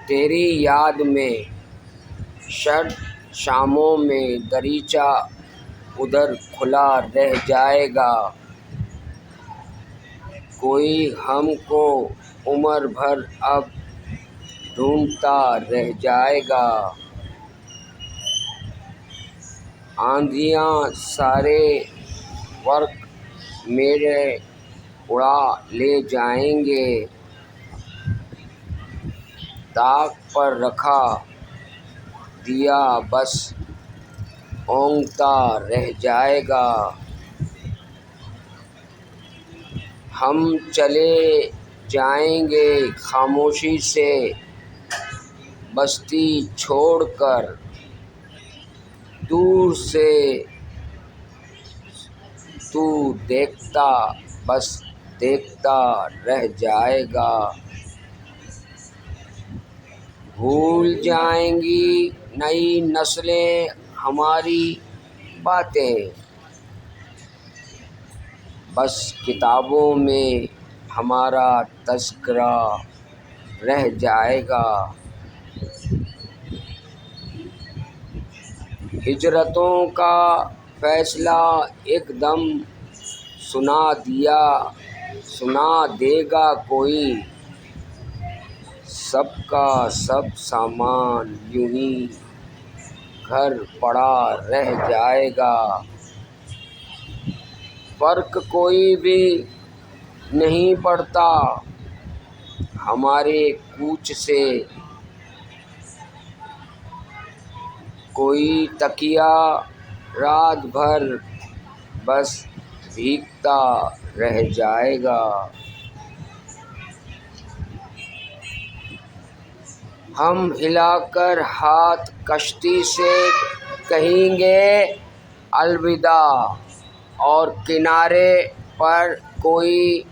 तेरी याद में शर्त शामों में दरीचा उधर खुला रह जाएगा। कोई हमको उम्र भर अब ढूंढता रह जाएगा। आंधियाँ सारे वर्क मेरे उड़ा ले जाएंगे। ताक पर रखा दिया बस ओंगता रह जाएगा। हम चले जाएंगे खामोशी से बस्ती छोड़कर। दूर से तू देखता बस देखता रह जाएगा। भूल जाएंगी नई नस्लें हमारी बातें। बस किताबों में हमारा तज़किरा रह जाएगा। हिजरतों का फ़ैसला एकदम सुना देगा कोई। सबका सब सामान यूं ही घर पड़ा रह जाएगा। फ़र्क कोई भी नहीं पड़ता हमारे कूच से। कोई तकिया रात भर बस भीगता रह जाएगा। हम हिलाकर हाथ कश्ती से कहेंगे अलविदा और किनारे पर कोई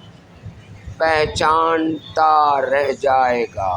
पहचानता रह जाएगा।